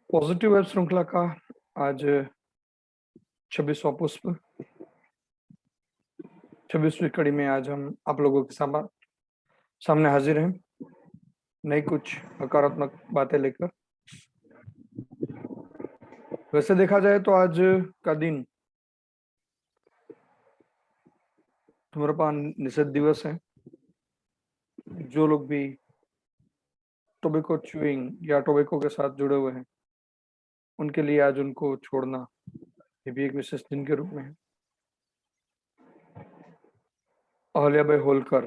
Positive web श्रृंखला का आज 26वां पुष्प 26वीं कड़ी में आज हम आप लोगों के सामने हाजिर हैं नई कुछ सकारात्मक बातें लेकर। वैसे देखा जाए तो आज का दिन धूम्रपान निषेध दिवस है। जो लोग भी टोबैको च्यूइंग या टोबैको के साथ जुड़े हुए हैं उनके लिए आज उनको छोड़ना ये भी एक विशेष दिन के रूप में है। अहल्याबाई होलकर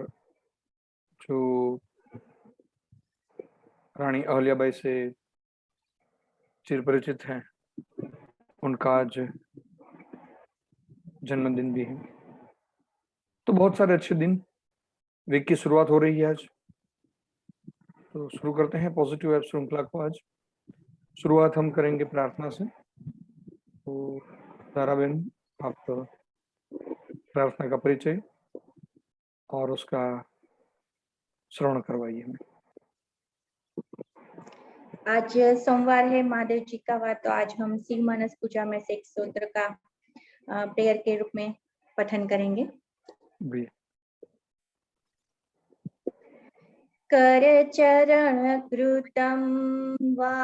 जो रानी अहल्याबाई से चिरपरिचित हैं, उनका आज जन्मदिन भी है। तो बहुत सारे अच्छे दिन, वीक की शुरुआत हो रही है आज। तो शुरू करते हैं पॉजिटिव वेब श्रृंखला को। आज शुरुआत हम करेंगे प्रार्थना से। तो तारा बहन, आप प्रार्थना का परिचय और उसका श्रवण करवाइए हमें। आज सोमवार है, महादेव जी का वार, तो आज हम शिव मानस पूजा में से एक स्तोत्र का प्रेयर के रूप में पठन करेंगे। कर चरण कृतम वा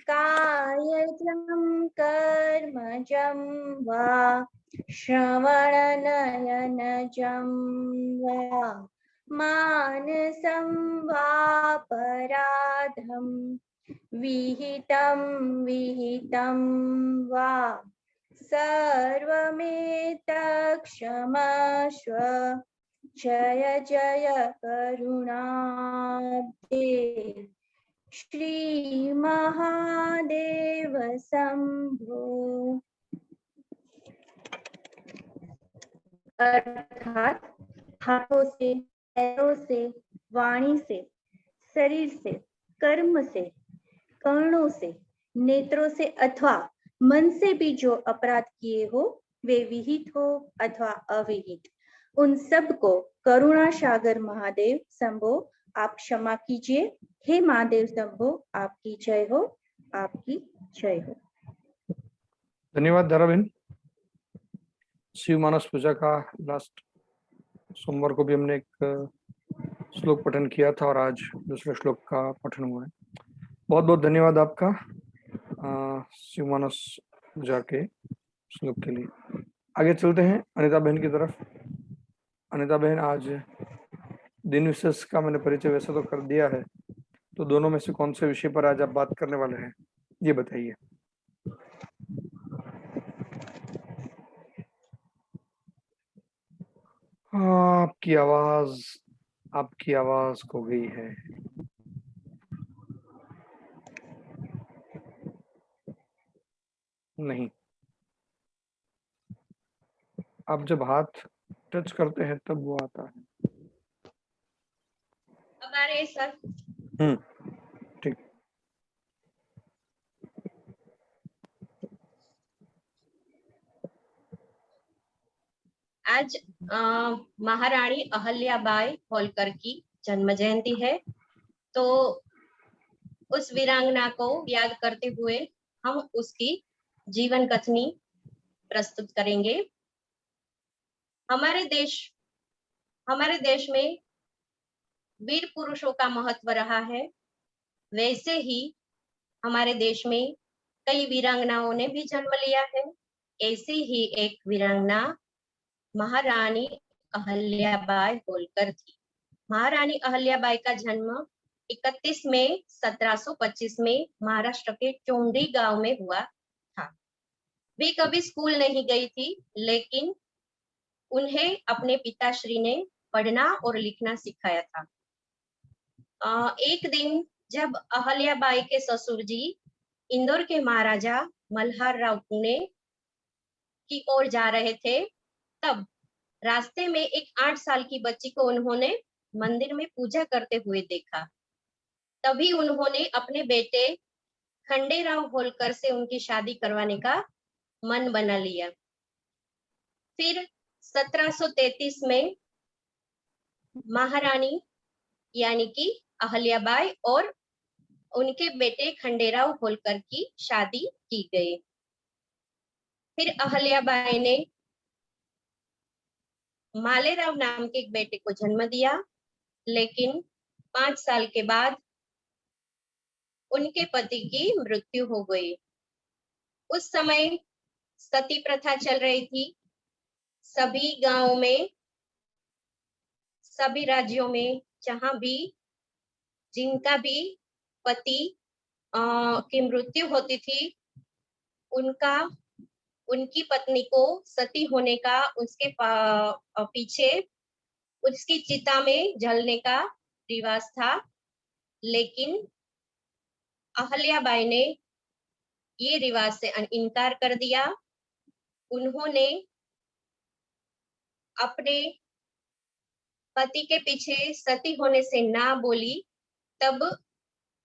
कायजं कर्मजं वा श्रवण नयनजं वा मानसं वा पराधं विहितं वा सर्वमेतत्क्षमस्व जय जय करुणाब्धे श्री महादेव शंभो। अर्थात हाथों से, पैरों से, वाणी से, शरीर से, कर्म से, कर्णों से, नेत्रों से अथवा मन से भी जो अपराध किए हो, वे विहित हो अथवा अविहित, उन सब को करुणा सागर महादेव शंभो आप क्षमा कीजिए। हे महादेव शंभो, आपकी जय हो, आपकी जय हो। धन्यवाद धाराबेन। शिव मानस पूजा का लास्ट सोमवार को भी हमने एक श्लोक पठन किया था और आज दूसरे श्लोक का पठन हुआ है। बहुत बहुत धन्यवाद आपका शिव मानस पूजा के श्लोक के लिए। आगे चलते हैं अनिता बहन की तरफ। अनिता बहन, आज दिन विशेष का मैंने परिचय वैसे तो कर दिया है, तो दोनों में से कौन से विषय पर आज आप बात करने वाले हैं, ये बताइए। आपकी आवाज खो गई है। नहीं, आप जब हाथ टच करते हैं तब वो आता है। अब आ रहे सर? ठीक। आज महारानी अहल्याबाई होलकर की जन्म जयंती है, तो उस वीरांगना को याद करते हुए हम उसकी जीवन कथनी प्रस्तुत करेंगे। हमारे देश में वीर पुरुषों का महत्व रहा है, वैसे ही हमारे देश में कई वीरांगनाओं ने भी जन्म लिया है। ऐसी ही एक वीरांगना महारानी अहल्याबाई होलकर थी। महारानी अहल्याबाई का जन्म 31 मई 1725 में महाराष्ट्र के चोंडी गांव में हुआ था। वे कभी स्कूल नहीं गई थी, लेकिन उन्हें अपने पिताश्री ने पढ़ना और लिखना सिखाया था। एक दिन जब अहल्याबाई के ससुर जी इंदौर के महाराजा मल्हार राव पुणे की ओर जा रहे थे, तब रास्ते में एक 8 साल की बच्ची को उन्होंने मंदिर में पूजा करते हुए देखा। तभी उन्होंने अपने बेटे खंडेराव होलकर से उनकी शादी करवाने का मन बना लिया। फिर 1733 में महारानी यानी कि अहल्याबाई और उनके बेटे खंडेराव होलकर की शादी की गई। फिर अहल्याबाई ने मालेराव नाम के एक बेटे को जन्म दिया, लेकिन 5 साल के बाद उनके पति की मृत्यु हो गई। उस समय सती प्रथा चल रही थी। सभी गांवों में, सभी राज्यों में, जहां भी जिनका भी पति की मृत्यु होती थी, उनका उनकी पत्नी को सती होने का, उसके पीछे उसकी चिता में जलने का रिवाज था। लेकिन अहल्याबाई ने ये रिवाज से इनकार कर दिया। उन्होंने अपने पति के पीछे सती होने से ना बोली। तब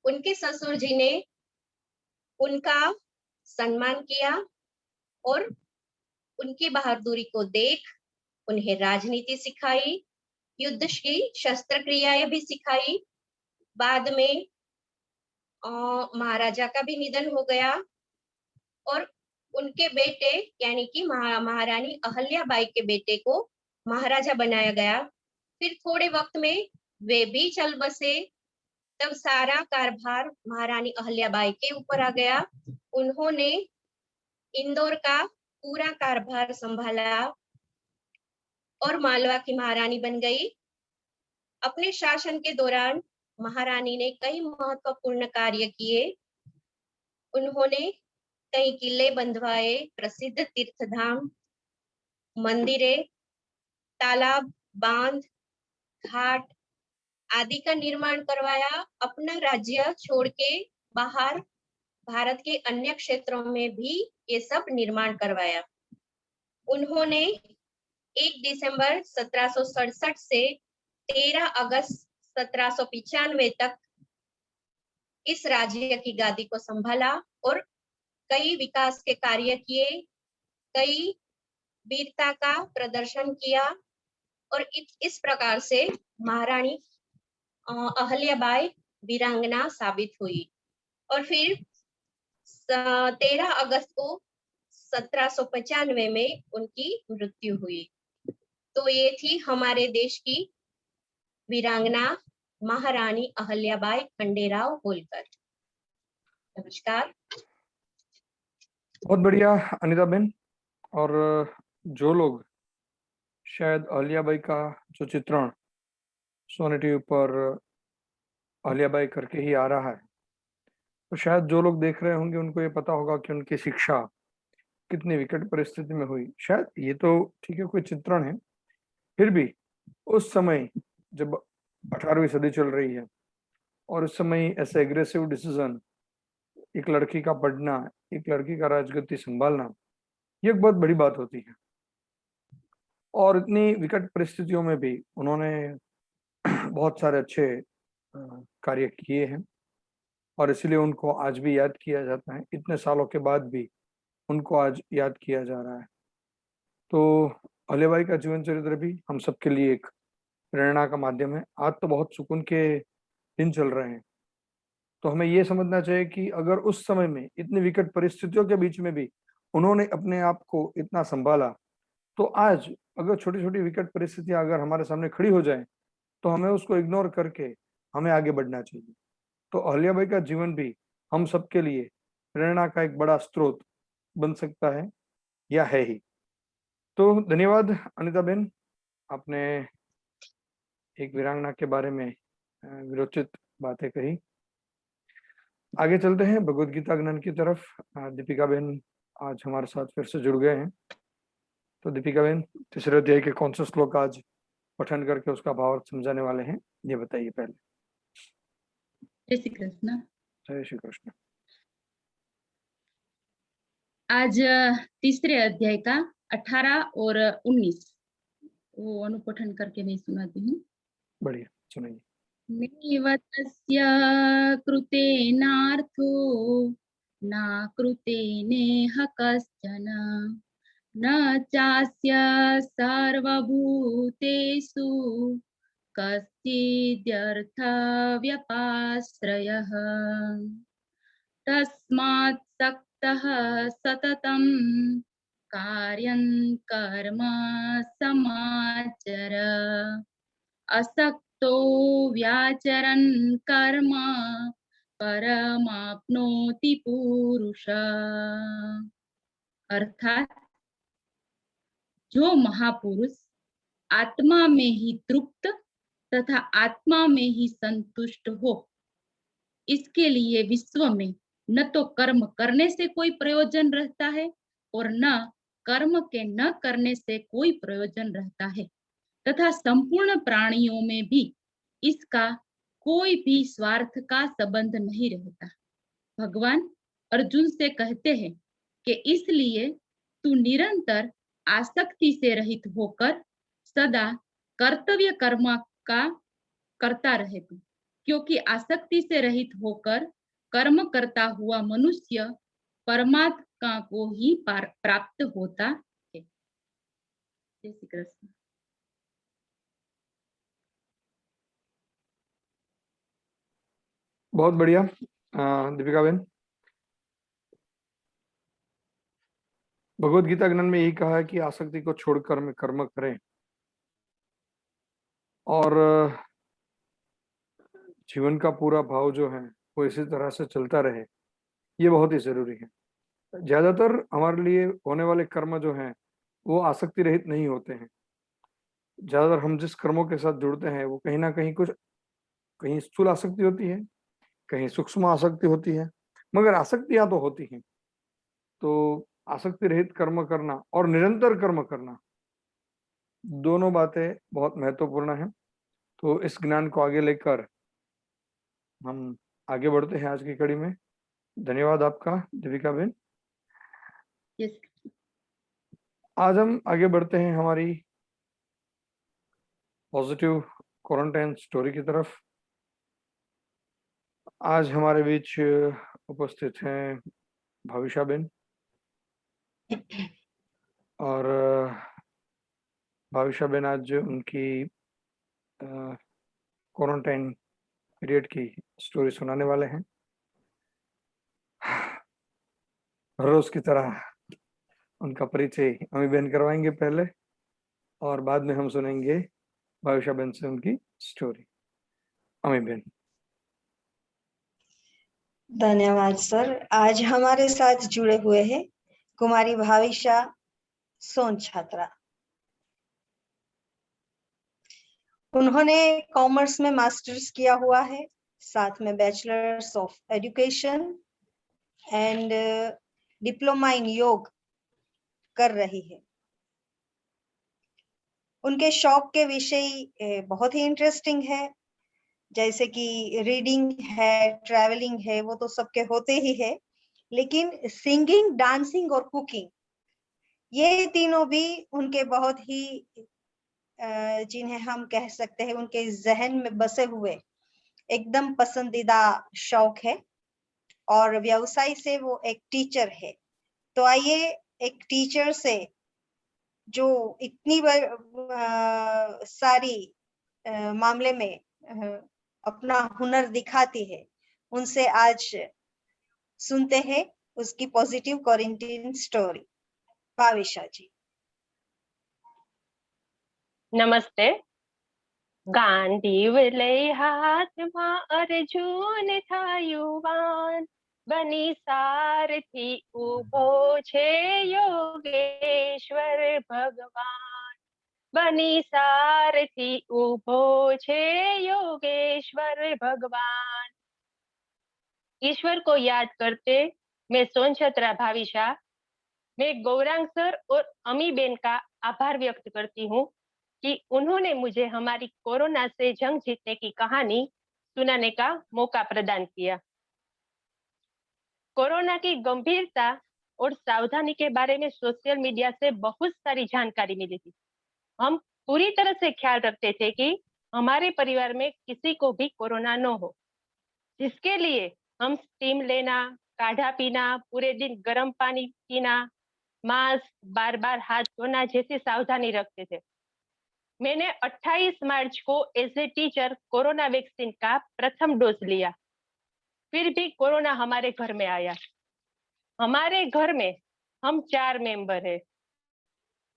उनके ससुर जी ने उनका सम्मान किया और उनकी बहादुरी को देख उन्हें राजनीति सिखाई, युद्ध की शस्त्र क्रियाएं भी सिखाई। बाद में महाराजा का भी निधन हो गया और उनके बेटे यानी कि महारानी अहल्याबाई के बेटे को महाराजा बनाया गया। फिर थोड़े वक्त में वे भी चल बसे। तब सारा कारभार महारानी अहल्याबाई के ऊपर आ गया। उन्होंने इंदौर का पूरा कारभार संभाला और मालवा की महारानी बन गई। अपने शासन के दौरान महारानी ने कई महत्वपूर्ण कार्य किए। उन्होंने कई किले बंधवाए, प्रसिद्ध तीर्थधाम, मंदिरें, तालाब, बांध, घाट आदि का निर्माण करवाया। अपना राज्य छोड़ के बाहर भारत के अन्य क्षेत्रों में भी ये सब निर्माण करवाया। उन्होंने 1 दिसंबर 1767 से 13 अगस्त 1795 तक इस राज्य की गादी को संभाला और कई विकास के कार्य किए, कई वीरता का प्रदर्शन किया और इस प्रकार से महारानी अहल्याबाई वीरांगना साबित हुई। और फिर 13 अगस्त को 1795 में उनकी मृत्यु हुई। तो ये थी हमारे देश की वीरांगना महारानी अहल्याबाई खंडेराव होलकर। नमस्कार। बहुत बढ़िया अनिता बेन। और जो लोग शायद अहल्याबाई का जो चित्रण सोनी टीवी पर अहल्याबाई करके ही आ रहा है, तो शायद जो लोग देख रहे होंगे उनको ये पता होगा कि उनकी शिक्षा कितनी विकट परिस्थिति में हुई। शायद ये तो ठीक है, कोई चित्रण है, फिर भी उस समय जब 18वीं सदी चल रही है और उस समय ऐसे एग्रेसिव डिसीजन, एक लड़की का पढ़ना, एक लड़की का राजगद्दी संभालना, ये एक बहुत बड़ी बात होती है। और इतनी विकट परिस्थितियों में भी उन्होंने बहुत सारे अच्छे कार्य किए हैं और इसलिए उनको आज भी याद किया जाता है। इतने सालों के बाद भी उनको आज याद किया जा रहा है। तो अहल्याबाई का जीवन चरित्र भी हम सबके लिए एक प्रेरणा का माध्यम है। आज तो बहुत सुकून के दिन चल रहे हैं, तो हमें ये समझना चाहिए कि अगर उस समय में इतनी विकट परिस्थितियों के बीच में भी उन्होंने अपने आप को इतना संभाला, तो आज अगर छोटी छोटी विकट परिस्थितियां अगर हमारे सामने खड़ी हो जाए तो हमें उसको इग्नोर करके हमें आगे बढ़ना चाहिए। तो अहल्याबाई का जीवन भी हम सबके लिए प्रेरणा का एक बड़ा स्रोत बन सकता है या है ही। तो धन्यवाद अनिता बेन, आपने एक वीरांगना के बारे में विरोचित बातें कही। आगे चलते हैं भगवद गीता ज्ञान की तरफ। दीपिका बेन आज हमारे साथ फिर से जुड़ गए हैं। तो दीपिका बेन, तीसरे अध्याय के कौन से श्लोक आज पठन करके उसका भाव समझाने वाले हैं, ये बताइए पहले। जय श्री कृष्ण। जय श्री कृष्ण। आज तीसरे अध्याय का 18 और 19 वो अनुपठन करके मैं सुनाती हूँ। बढ़िया, सुनाइए। नैव तस्य कृतेनार्थो न कृतेनेह कश्चन न चास्य सर्वभूतेषु कश्चिद्यर्थव्यपाश्रयः तस्मात् सक्तः सततं कार्यं कर्म समाचर असक्तो व्याचरन् कर्म परमाप्नोति पुरुष। अर्थात जो महापुरुष आत्मा में ही तृप्त तथा आत्मा में ही संतुष्ट हो, इसके लिए विश्व में न तो कर्म करने से कोई प्रयोजन रहता है और न कर्म के न करने से कोई प्रयोजन रहता है, तथा संपूर्ण प्राणियों में भी इसका कोई भी स्वार्थ का संबंध नहीं रहता। भगवान अर्जुन से कहते हैं कि इसलिए तू निरंतर आसक्ति से रहित होकर सदा कर्तव्य कर्म का करता रहे तू, क्योंकि आसक्ति से रहित होकर कर्म करता हुआ मनुष्य परमात्मा को ही प्राप्त होता है। जय श्री कृष्ण। बहुत बढ़िया दीपिका बहन। भगवत गीता ज्ञान में यही कहा है कि आसक्ति को छोड़कर में कर्म करें और जीवन का पूरा भाव जो है वो इसी तरह से चलता रहे, ये बहुत ही जरूरी है। ज्यादातर हमारे लिए होने वाले कर्म जो हैं वो आसक्ति रहित नहीं होते हैं। ज्यादातर हम जिस कर्मों के साथ जुड़ते हैं वो कहीं ना कहीं कहीं स्थूल आसक्ति होती है, कहीं सूक्ष्म आसक्ति होती है, मगर आसक्तियां तो होती हैं। तो आसक्ति रहित कर्म करना और निरंतर कर्म करना, दोनों बातें बहुत महत्वपूर्ण हैं। तो इस ज्ञान को आगे लेकर हम आगे बढ़ते हैं आज की कड़ी में। धन्यवाद आपका दीपिका बहन। Yes. आज हम आगे बढ़ते हैं हमारी पॉजिटिव क्वारंटाइन स्टोरी की तरफ। आज हमारे बीच उपस्थित हैं भाविशा बेन और भाविशा बेन आज उनकी क्वारंटाइन पीरियड की स्टोरी सुनाने वाले हैं। हर रोज की तरह उनका परिचय अमी बेन करवाएंगे पहले और बाद में हम सुनेंगे भाविशा बेन से उनकी स्टोरी। अमी बेन। धन्यवाद सर। आज हमारे साथ जुड़े हुए हैं कुमारी भाविशा सोन छात्रा। उन्होंने कॉमर्स में मास्टर्स किया हुआ है, साथ में bachelors of education and diploma in योग कर रही है। उनके शौक के विषय बहुत ही इंटरेस्टिंग है, जैसे कि रीडिंग है, ट्रैवलिंग है, वो तो सबके होते ही है, लेकिन सिंगिंग, डांसिंग और कुकिंग, ये तीनों भी उनके बहुत ही जिन्हें हम कह सकते हैं उनके जहन में बसे हुए एकदम पसंदीदा शौक है। और व्यवसाय से वो एक टीचर है। तो आइए एक टीचर से जो इतनी सारी मामले में अपना हुनर दिखाती है, उनसे आज सुनते हैं उसकी पॉजिटिव क्वारंटाइन स्टोरी। भाविशा जी। नमस्ते। ગાંડી લઈ હાથમાં અર્જુન થાયુવાન બની સારથી ઉભો છે યોગેશ્વર ભગવાન બની સારથી ઉભો છે યોગेश्वर भगवान। ईश्वर को याद करते मैं सोन छात्रा भाविशा, मैं गौरांग सर और अमी बेन का आभार व्यक्त करती हूँ कि उन्होंने मुझे हमारी कोरोना से जंग जीतने की कहानी सुनाने का मौका प्रदान किया। कोरोना की गंभीरता और सावधानी के बारे में सोशल मीडिया से बहुत सारी जानकारी मिली थी। हम पूरी तरह से ख्याल रखते थे कि हमारे परिवार में किसी को भी कोरोना न हो, जिसके लिए हम स्टीम लेना, काढ़ा पीना, पूरे दिन गर्म पानी पीना, मास्क, बार बार हाथ धोना जैसी सावधानी रखते थे। मैंने 28 मार्च को as a teacher corona vaccine का प्रथम डोज लिया। फिर भी कोरोना हमारे घर में आया। हमारे घर में हम 4 मेंबर हैं,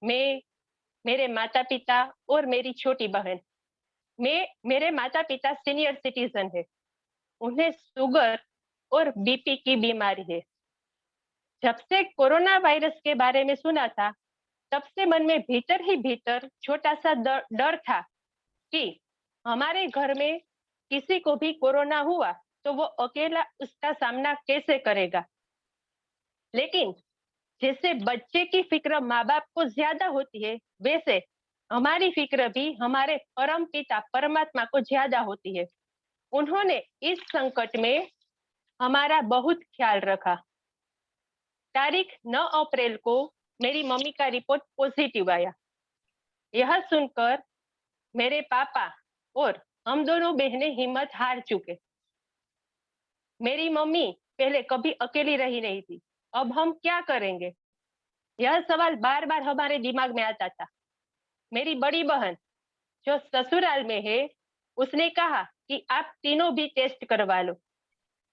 मैं, मेरे माता पिता और मेरी छोटी बहन। मेरे माता पिता सीनियर सिटीजन है, उन्हें शुगर और बीपी की बीमारी है। जब से कोरोना वायरस के बारे में सुना था, तब से मन में भीतर ही भीतर छोटा सा डर था कि हमारे घर में किसी को भी कोरोना हुआ तो वो अकेला उसका सामना कैसे करेगा। लेकिन जैसे बच्चे की फिक्र माँ बाप को ज्यादा होती है, वैसे हमारी फिक्र भी हमारे परम पिता परमात्मा को ज्यादा होती है। उन्होंने इस संकट में हमारा बहुत ख्याल रखा। तारीख 9 अप्रैल को मेरी मम्मी का रिपोर्ट पॉजिटिव आया। यह सुनकर मेरे पापा और हम दोनों बहनें हिम्मत हार चुके। मेरी मम्मी पहले कभी अकेली रही नहीं थी, अब हम क्या करेंगे, यह सवाल बार बार हमारे दिमाग में आता था। मेरी बड़ी बहन जो ससुराल में है, उसने कहा कि आप तीनों भी टेस्ट करवा लो,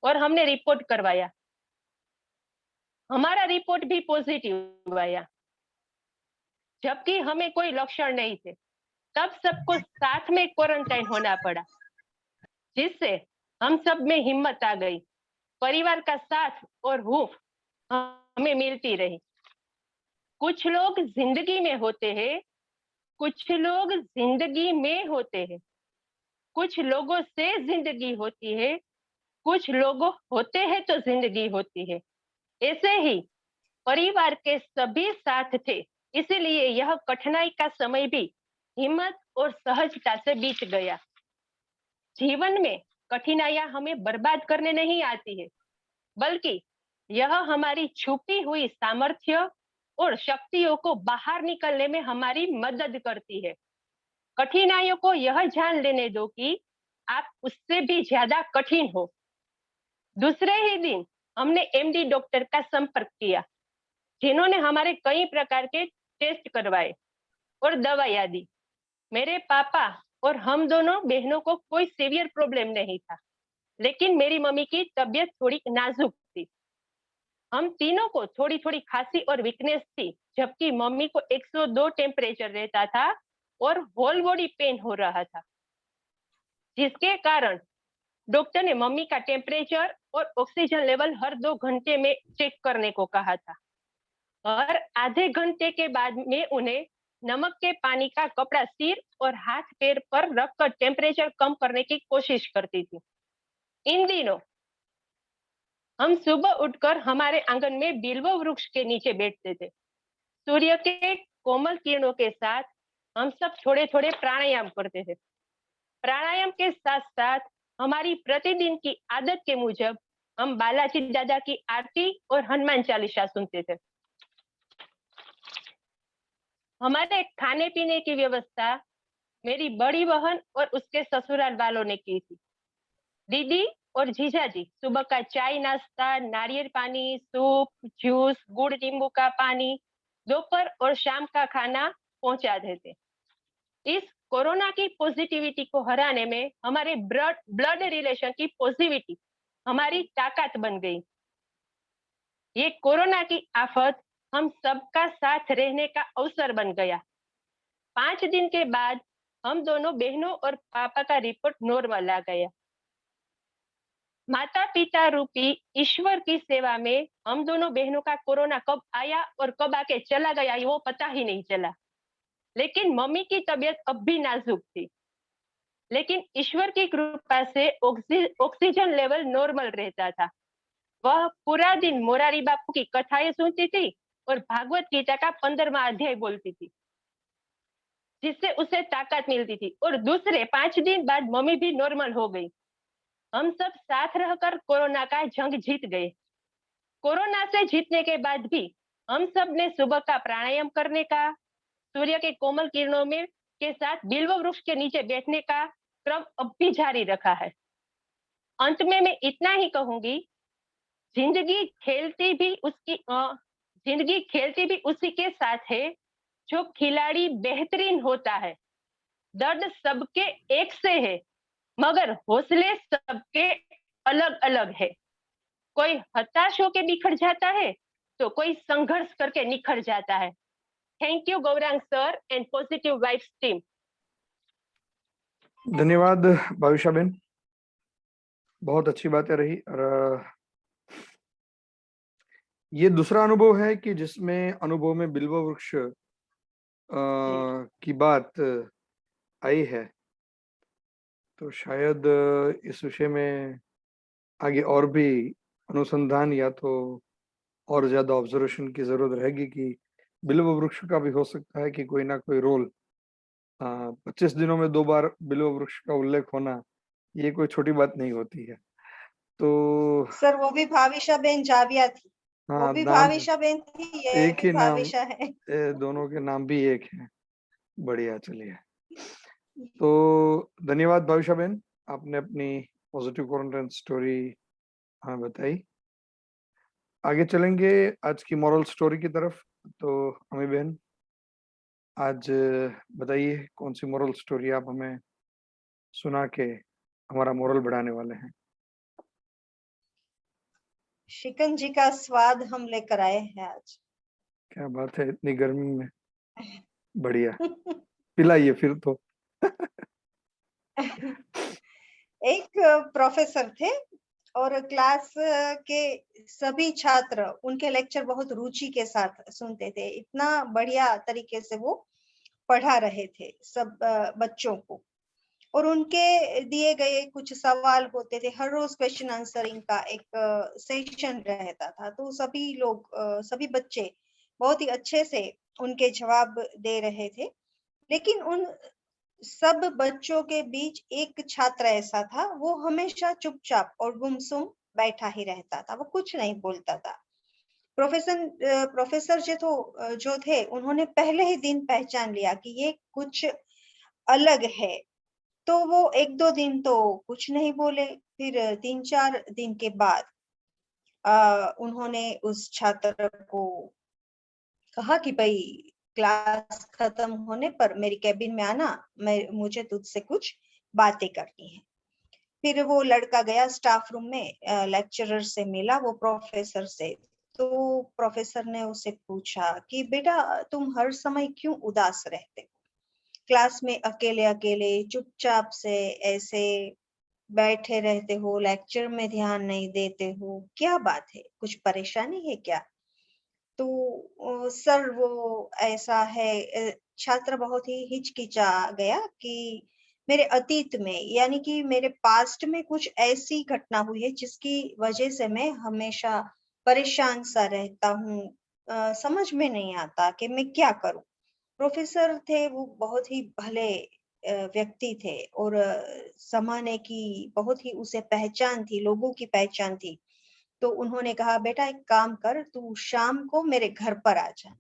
और हमने रिपोर्ट करवाया। हमारा रिपोर्ट भी पॉजिटिव आया, जबकि हमें कोई लक्षण नहीं थे। तब सबको साथ में क्वारंटाइन होना पड़ा, जिससे हम सब में हिम्मत आ गई। परिवार का साथ और हूफ हमें मिलती रही। कुछ लोग जिंदगी में होते हैं, कुछ लोग जिंदगी में होते हैं, कुछ लोगों से जिंदगी होती है, कुछ लोग होते हैं तो जिंदगी होती है। ऐसे ही परिवार के सभी साथ थे, इसीलिए यह कठिनाई का समय भी हिम्मत और सहजता से बीत गया। जीवन में कठिनाइयां हमें बर्बाद करने नहीं आती है, बल्कि यह हमारी छुपी हुई सामर्थ्य और शक्तियों को बाहर निकलने में हमारी मदद करती है। कठिनाइयों को यह जान लेने दो कि आप उससे भी ज्यादा कठिन हो। दूसरे ही दिन हमने एमडी डॉक्टर का संपर्क किया, जिन्होंने हमारे कई प्रकार के टेस्ट करवाए और दवाइयां दी। मेरे पापा और हम दोनों बहनों को कोई सीवियर प्रॉब्लम नहीं था, लेकिन मेरी मम्मी की तबीयत थोड़ी नाजुक थी। हम तीनों को थोड़ी थोड़ी खांसी और वीकनेस थी, जबकि मम्मी को 102 टेम्परेचर रहता था और होल बॉडी पेन हो रहा था, जिसके कारण डॉक्टर ने मम्मी का टेम्परेचर और ऑक्सीजन लेवल हर 2 घंटे में चेक करने को कहा था। हर आधे घंटे के बाद में उन्हें नमक के पानी का कपड़ा सिर और हाथ पैर पर रखकर टेम्परेचर कम करने की कोशिश करती थी। इन दिनों हम सुबह उठकर हमारे आंगन में बिल्व वृक्ष के नीचे बैठते थे। सूर्य के कोमल किरणों के साथ हम सब थोड़े थोड़े प्राणायाम करते थे। प्राणायाम के साथ साथ हमारी प्रतिदिन की आदत के मुजब हम बालाजी दादा की आरती और हनुमान चालीसा सुनते थे। हमारे खाने पीने की व्यवस्था मेरी बड़ी बहन और उसके ससुराल वालों ने की थी। दीदी और जीजाजी सुबह का चाय नाश्ता, नारियल पानी, सूप, जूस, गुड़ नींबू का पानी, दोपहर और शाम का खाना पहुंचा देते। इस कोरोना की पॉजिटिविटी को हराने में हमारे ब्लड रिलेशन की पॉजिटिविटी हमारी ताकत बन गई। ये कोरोना की आफत हम सबका साथ रहने का अवसर बन गया। 5 दिन के बाद हम दोनों बहनों और पापा का रिपोर्ट नॉर्मल आ गया। माता पिता रूपी ईश्वर की सेवा में हम दोनों बहनों का कोरोना कब आया और कब आके चला गया वो पता ही नहीं चला। लेकिन मम्मी की तबीयत अब भी नाजुक थी, लेकिन ईश्वर की कृपा से ऑक्सीजन लेवल नॉर्मल रहता था। वह पूरा दिन मोरारी बापू की कथाएं सुनती थी और भागवत गीता का 15वां अध्याय बोलती थी, जिससे उसे ताकत मिलती थी। और दूसरे 5 दिन बाद मम्मी भी नॉर्मल हो गई। हम सब साथ रहकर कोरोना का जंग जीत गए। कोरोना से जीतने के बाद भी हम सब ने सुबह का प्राणायाम करने का, सूर्य के कोमल किरणों में के साथ बिल्व वृक्ष के नीचे बैठने का क्रम अब भी जारी रखा है। अंत में मैं इतना ही कहूंगी, जिंदगी खेलती भी उसी के साथ है जो खिलाड़ी बेहतरीन होता है। दर्द सबके एक से है, मगर हौसले सबके अलग अलग है। कोई हताश होकर बिखर जाता है तो कोई संघर्ष करके निखर जाता है। Thank you Gaurang sir and positive vibes team. धन्यवाद भाविशा बेन, बहुत अच्छी बातें रही। और ये दूसरा अनुभव है कि जिसमें अनुभव में बिल्व वृक्ष की बात आई है, तो शायद इस विषय में आगे और भी अनुसंधान या तो और ज्यादा ऑब्जर्वेशन की जरूरत रहेगी कि बिल्व वृक्ष का भी हो सकता है कि कोई ना कोई रोल 25 दिनों में 2 बार बिल्व वृक्ष का उल्लेख होना ये कोई छोटी बात नहीं होती है। तो सर वो भी भाविशा बेन जाविया थी, वो हाँ, भी नाम भाविशा बेन थी, ये एक भी ही नाम, भाविशा है। दोनों के नाम भी एक है। बढ़िया, चलिए। तो धन्यवाद भाविशा बेन, आपने अपनी पॉजिटिव क्वारंटाइन स्टोरी हमें बताई। आगे चलेंगे आज की मॉरल स्टोरी की तरफ। तो अमी बहन, आज बताइए कौन सी मॉरल स्टोरी आप हमें सुना के हमारा मोरल बढ़ाने वाले हैं। शिकंजी का स्वाद हम लेकर आए हैं आज। क्या बात है, इतनी गर्मी में। बढ़िया, पिलाइए फिर तो। एक प्रोफेसर थे और क्लास के सभी छात्र उनके लेक्चर बहुत रुचि के साथ सुनते थे। इतना बढ़िया तरीके से वो पढ़ा रहे थे सब बच्चों को, और उनके दिए गए कुछ सवाल होते थे। हर रोज क्वेश्चन आंसरिंग का एक सेशन रहता था, तो सभी लोग सभी बच्चे बहुत ही अच्छे से उनके जवाब दे रहे थे। लेकिन उन सब बच्चों के बीच एक छात्र ऐसा था, वो हमेशा चुपचाप और गुमसुम बैठा ही रहता था, वो कुछ नहीं बोलता था। प्रोफेसर जो थे उन्होंने पहले ही दिन पहचान लिया कि ये कुछ अलग है, तो वो 1-2 दिन तो कुछ नहीं बोले। फिर 3-4 दिन के बाद उन्होंने उस छात्र को कहा कि भाई क्लास खत्म होने पर मेरी कैबिन में आना, मुझे तुझसे कुछ बातें करनी है। फिर वो लड़का गया स्टाफ रूम में, लेक्चरर से मिला, वो प्रोफेसर से। तो प्रोफेसर ने उसे पूछा कि बेटा तुम हर समय क्यों उदास रहते हो, क्लास में अकेले अकेले चुपचाप से ऐसे बैठे रहते हो, लेक्चर में ध्यान नहीं देते हो, क्या बात है, कुछ परेशानी है क्या? तो सर वो ऐसा है, छात्र बहुत ही हिचकिचा गया कि मेरे अतीत में यानी कि मेरे पास्ट में कुछ ऐसी घटना हुई है जिसकी वजह से मैं हमेशा परेशान सा रहता हूँ, समझ में नहीं आता कि मैं क्या करूं। प्रोफेसर थे वो बहुत ही भले व्यक्ति थे, और जमाने की बहुत ही उसे पहचान थी, लोगों की पहचान थी। तो उन्होंने कहा बेटा एक काम कर, तू शाम को मेरे घर पर आ जा।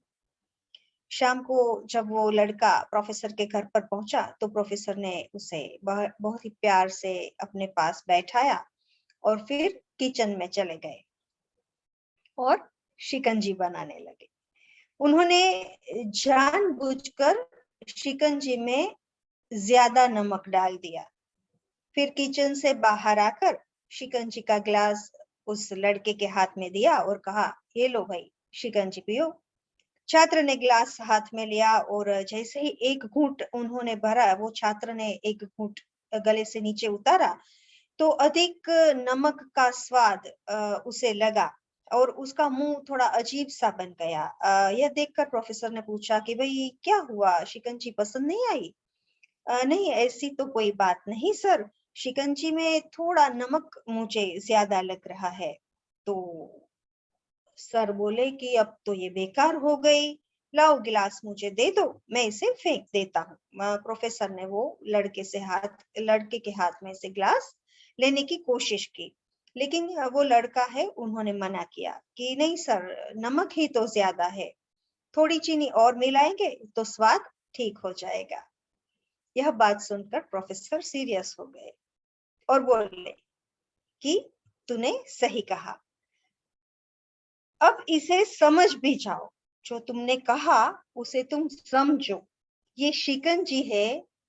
शाम को जब वो लड़का प्रोफेसर के घर पर पहुंचा तो प्रोफेसर ने उसे बहुत ही प्यार से अपने पास बैठाया और फिर किचन में चले गए और शिकंजी बनाने लगे। उन्होंने जानबूझकर शिकंजी में ज्यादा नमक डाल दिया। फिर किचन से बाहर आकर शिकंजी का ग्लास उस लड़के के हाथ में दिया और कहा, ये लो भाई शिकंजी पियो। छात्र ने ग्लास हाथ में लिया और जैसे ही एक घूंट उन्होंने भरा, वो छात्र ने एक घूंट गले से नीचे उतारा तो अधिक नमक का स्वाद उसे लगा और उसका मुंह थोड़ा अजीब सा बन गया। यह देखकर प्रोफेसर ने पूछा कि भाई क्या हुआ, शिकंजी पसंद नहीं आई? नहीं ऐसी तो कोई बात नहीं सर, शिकंजी में थोड़ा नमक मुझे ज्यादा लग रहा है। तो सर बोले कि अब तो ये बेकार हो गई, लाओ गिलास मुझे दे दो, मैं इसे फेंक देता हूँ। प्रोफेसर ने वो लड़के के हाथ में से गिलास लेने की कोशिश की, लेकिन वो लड़का है उन्होंने मना किया कि नहीं सर, नमक ही तो ज्यादा है, थोड़ी चीनी और मिलाएंगे तो स्वाद ठीक हो जाएगा। यह बात सुनकर प्रोफेसर सीरियस हो गए और बोले कि तूने सही कहा, अब इसे समझ भी जाओ, जो तुमने कहा उसे तुम समझो। ये शिकंजी है,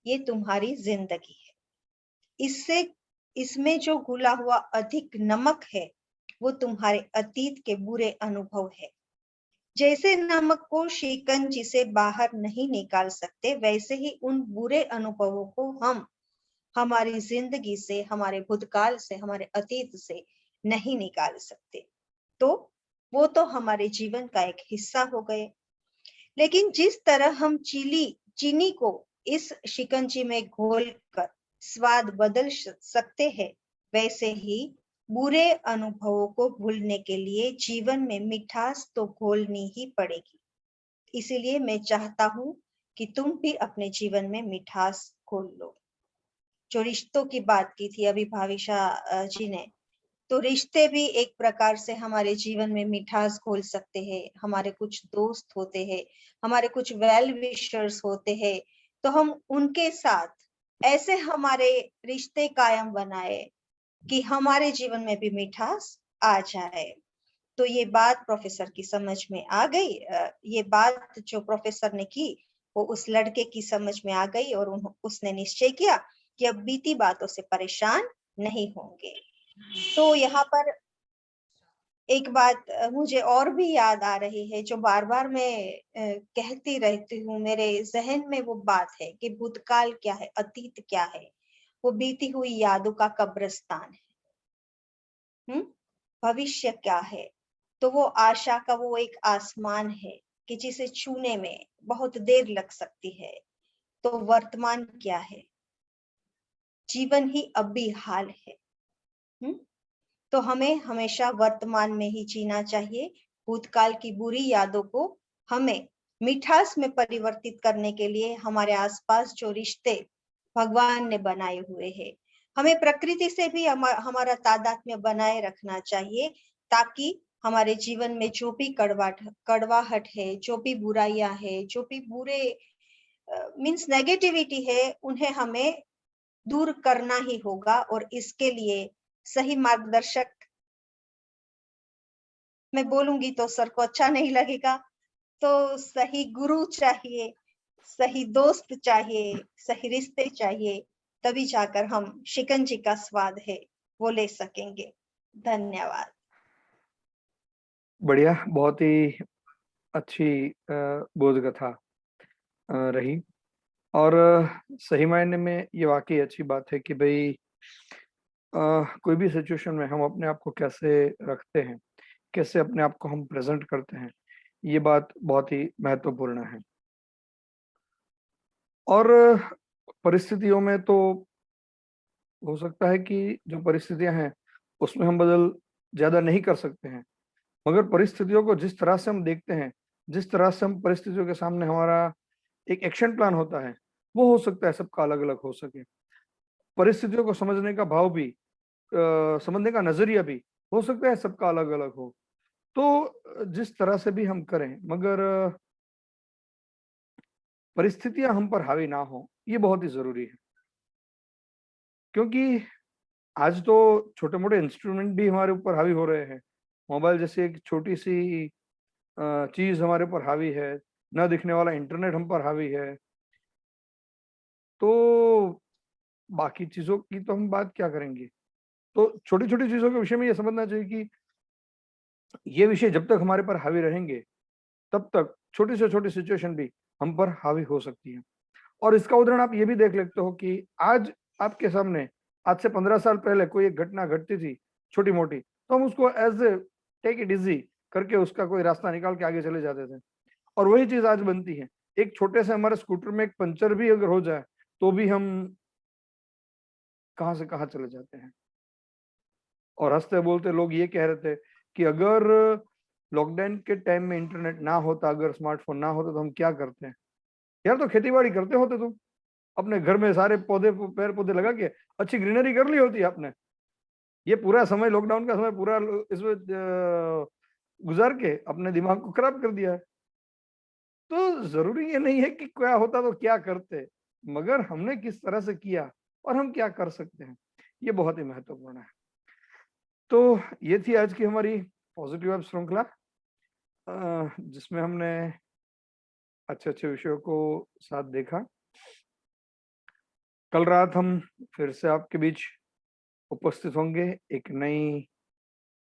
ये तुम्हारी जिंदगी है। इसमें जो घुला हुआ अधिक नमक है वो तुम्हारे अतीत के बुरे अनुभव है। जैसे नमक को शिकंजी से बाहर नहीं निकाल सकते, वैसे ही उन बुरे अनुभवों को हम हमारी जिंदगी से, हमारे भूतकाल से, हमारे अतीत से नहीं निकाल सकते। तो वो तो हमारे जीवन का एक हिस्सा हो गए। लेकिन जिस तरह हम चीनी को इस शिकंजी में घोलकर स्वाद बदल सकते हैं, वैसे ही बुरे अनुभवों को भूलने के लिए जीवन में मिठास तो घोलनी ही पड़ेगी। इसीलिए मैं चाहता हूं कि तुम भी अपने जीवन में मिठास घोल लो। जो रिश्तों की बात की थी अभी भाविशा जी ने, तो रिश्ते भी एक प्रकार से हमारे जीवन में मिठास घोल सकते हैं। हमारे कुछ दोस्त होते हैं, हमारे कुछ वेल विशर्स होते हैं, तो हम उनके साथ ऐसे हमारे रिश्ते कायम बनाए कि हमारे जीवन में भी मिठास आ जाए। तो ये बात प्रोफेसर की समझ में आ गई। ये बात जो प्रोफेसर ने की वो उस लड़के की समझ में आ गई और उसने निश्चय किया कि अब बीती बातों से परेशान नहीं होंगे। तो यहाँ पर एक बात मुझे और भी याद आ रही है, जो बार बार मैं कहती रहती हूँ। मेरे जहन में वो बात है कि भूतकाल क्या है, अतीत क्या है। वो बीती हुई यादों का कब्रिस्तान है। भविष्य क्या है, तो वो आशा का वो एक आसमान है कि जिसे छूने में बहुत देर लग सकती है। तो वर्तमान क्या है, जीवन ही अब भी हाल है। तो हमें हमेशा वर्तमान में ही जीना चाहिए। भूतकाल की बुरी यादों को हमें मिठास में परिवर्तित करने के लिए हमारे आसपास जो रिश्ते भगवान ने बनाए हुए हैं, हमें प्रकृति से भी हमारा तादात्म्य बनाए रखना चाहिए, ताकि हमारे जीवन में जो भी कड़वाहट है, जो भी बुराइयां है, जो भी बुरे मीन्स नेगेटिविटी है, उन्हें हमें दूर करना ही होगा। और इसके लिए सही मार्गदर्शक, मैं बोलूंगी तो सर को अच्छा नहीं लगेगा, तो सही गुरु चाहिए, सही दोस्त चाहिए, सही रिश्ते चाहिए, तभी जाकर हम शिकंजी का स्वाद है वो ले सकेंगे। धन्यवाद। बढ़िया, बहुत ही अच्छी बोध कथा रही। और सही मायने में ये वाकई अच्छी बात है कि भाई कोई भी सिचुएशन में हम अपने आप को कैसे रखते हैं, कैसे अपने आप को हम प्रेजेंट करते हैं, ये बात बहुत ही महत्वपूर्ण है। और परिस्थितियों में तो हो सकता है कि जो परिस्थितियां हैं उसमें हम बदल ज्यादा नहीं कर सकते हैं, मगर परिस्थितियों को जिस तरह से हम देखते हैं, जिस तरह से हम परिस्थितियों के सामने हमारा एक एक्शन प्लान होता है, वो हो सकता है सबका अलग अलग हो सके। परिस्थितियों को समझने का भाव भी, समझने का नजरिया भी हो सकता है सबका अलग अलग हो। तो जिस तरह से भी हम करें, मगर परिस्थितियां हम पर हावी ना हो, ये बहुत ही जरूरी है। क्योंकि आज तो छोटे मोटे इंस्ट्रूमेंट भी हमारे ऊपर हावी हो रहे हैं। मोबाइल जैसे एक छोटी सी चीज हमारे ऊपर हावी है, न दिखने वाला इंटरनेट हम पर हावी है। तो बाकी चीजों की तो हम बात क्या करेंगे। तो छोटी छोटी चीजों के विषय में ये समझना चाहिए कि ये विषय जब तक हमारे पर हावी रहेंगे, तब तक छोटी से छोटी सिचुएशन भी हम पर हावी हो सकती है। और इसका उदाहरण आप ये भी देख लेते हो कि आज आपके सामने आज से 15 साल पहले कोई एक घटना घटती थी छोटी मोटी, तो हम उसको as a take it easy करके उसका कोई रास्ता निकाल के आगे चले जाते थे। और वही चीज आज बनती है। एक छोटे से हमारे स्कूटर में एक पंचर भी अगर हो जाए तो भी हम कहां से कहां चले जाते हैं। और हंसते बोलते लोग ये कह रहे थे कि अगर लॉकडाउन के टाइम में इंटरनेट ना होता, अगर स्मार्टफोन ना होता, तो हम क्या करते हैं। यार, तो खेती बाड़ी करते होते तुम, अपने घर में सारे पौधे पेड़ पौधे लगा के अच्छी ग्रीनरी कर ली होती है आपने। ये पूरा समय, लॉकडाउन का समय पूरा इसमें गुजार के अपने दिमाग को खराब कर दिया है। तो जरूरी ये नहीं है कि क्या होता तो क्या करते, मगर हमने किस तरह से किया और हम क्या कर सकते हैं, ये बहुत ही महत्वपूर्ण है। तो ये थी आज की हमारी पॉजिटिव वाइब श्रृंखला, जिसमें हमने अच्छे अच्छे विषयों को साथ देखा। कल रात हम फिर से आपके बीच उपस्थित होंगे एक नई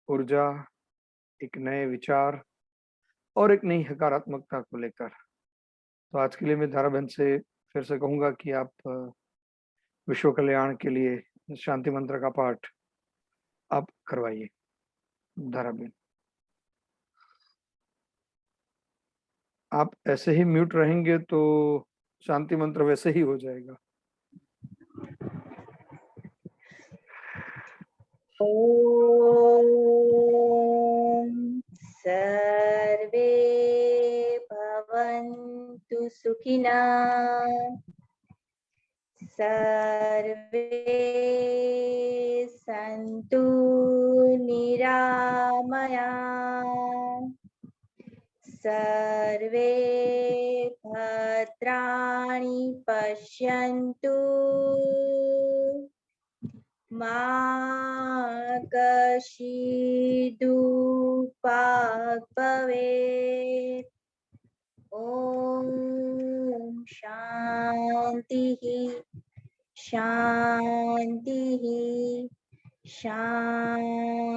ऊर्जा, एक नए विचार और एक नई सकारात्मकता को लेकर। तो आज के लिए मैं धारा बहन से फिर से कहूंगा कि आप विश्व कल्याण के लिए शांति मंत्र का पाठ आप करवाइए। धारा बहन, आप ऐसे ही म्यूट रहेंगे तो शांति मंत्र वैसे ही हो जाएगा। ॐ सर्वे भवन्तु सुखिनः, सर्वे सन्तु निरामयाः, सर्वे भद्राणि पश्यन्तु, मा कश्चित् दुःखभाग् भवेत्। ॐ शान्तिः शान्तिः शान्तिः।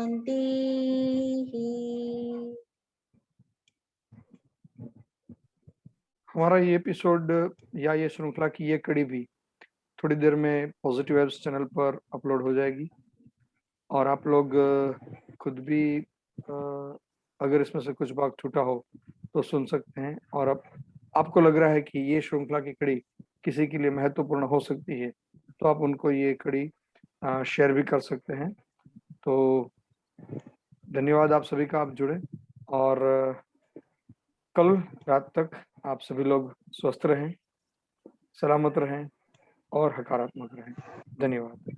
हमारा ये एपिसोड या ये श्रृंखला की ये कड़ी भी थोड़ी देर में पॉजिटिव वेब्स चैनल पर अपलोड हो जाएगी और आप लोग खुद भी अगर इसमें से कुछ भाग छूटा हो तो सुन सकते हैं। और अब आपको लग रहा है कि ये श्रृंखला की कड़ी किसी के लिए महत्वपूर्ण हो सकती है तो आप उनको ये कड़ी शेयर भी कर सकते हैं। तो धन्यवाद आप सभी का, आप जुड़े और कल रात तक आप सभी लोग स्वस्थ रहें, सलामत रहें और सकारात्मक रहें। धन्यवाद।